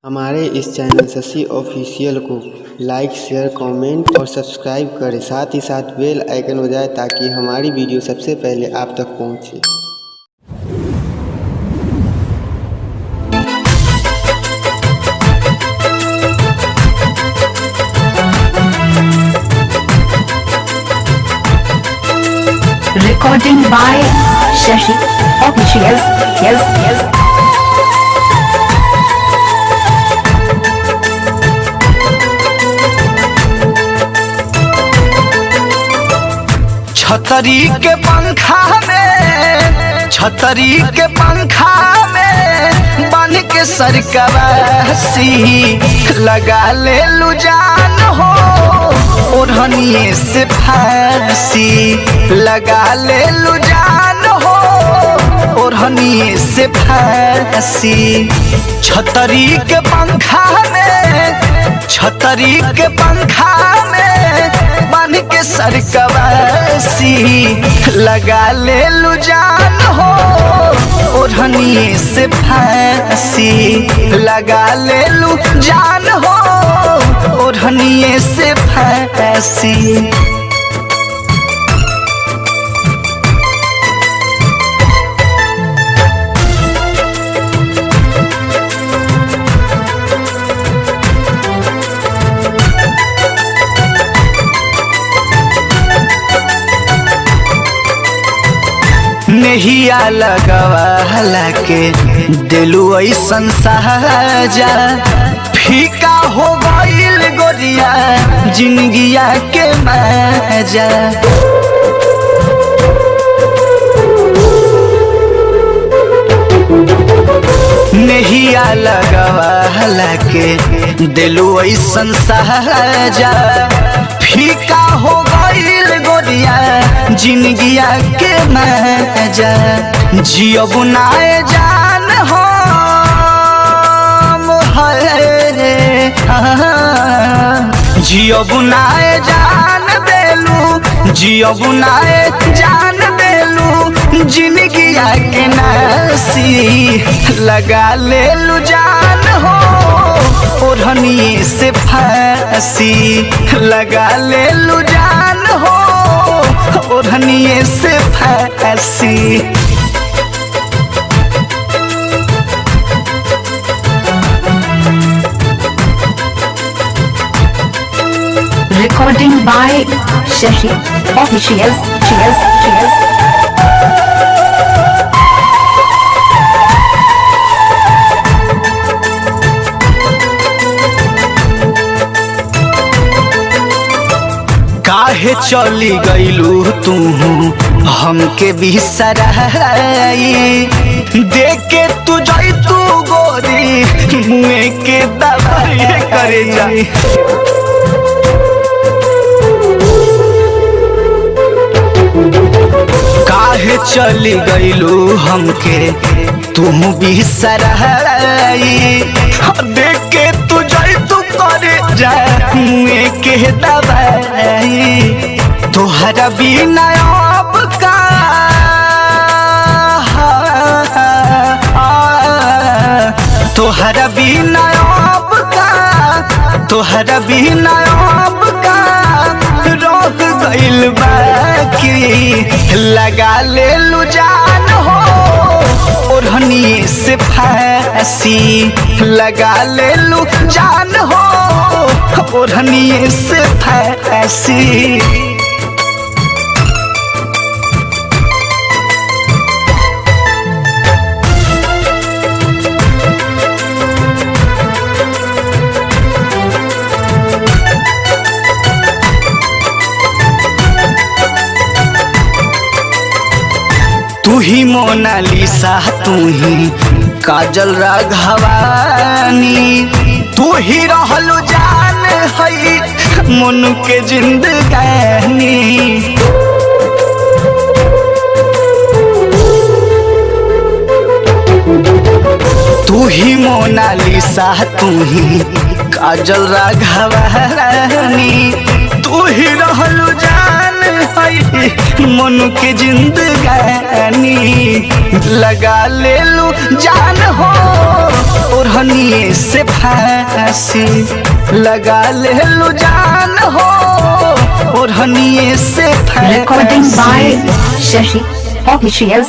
हमारे इस चैनल शशि ऑफिशियल को लाइक, share, comment और सब्सक्राइब करें। साथ ही साथ बेल आइकन बजाएं ताकि हमारी वीडियो सबसे पहले आप तक पहुंचे। Recording by Shashi Official. Yes. छतरी के पंखा में बन के सरकवासी लगा ले लुजान हो ओढ़निए से फांसी लगा ले लुजान हो ओढ़निए से फांसी। छतरी के पंखा में बन के सरकवासी लगा ले लुजान हो ओढ़निए से फांसी लगा ले लुजान हो ओढ़निए से फांसी। नहिया लगवाला के दिलु ऐसन साजा फीका हो गइल गोरिया जिंदगिया के मजा। नहिया लगवाला के दिलु ऐसन साजा फीका हो गइल गोरिया जिंदगिया के मजा। जियो बुनाए जान हो जियो बुनाए जान देलू जियो बुनाए जान देलू जिंदगिया के नासी लगा ले लू जान हो ओढ़निए से फांसी लगा ले लू जान हो ओढ़निए से फांसी। Recording by Shashi Official. Cheers. काहे चली गइलू तू हमके बिसराई देख के तू जाई तू गोरी मुँह के दवाई करे जाई। काहे चली गइलू हमके तू बिसराई देख के तू जाई तू करे जा मुँह के दवाई। तोहरा बिना अब का तोहरा बिना अब का रोक गइल बाकी लगा ले लू जान हो ओढ़निए से फांसी लगा ले लू जान हो ओढ़निए से फांसी। तू ही मोनालिसा तू ही काजल राघवानी तू ही रहलू जान है मन के जिंदगानी। तू ही मोनालिसा तू ही काजल राघवानी तू ही रहलू जान है मन के जिंदगानी लगा ले लू जान हो ओढ़निए से फांसी लगा ले लो जान हो, ओढ़निए से Recording by फांसी। Shashi Officials.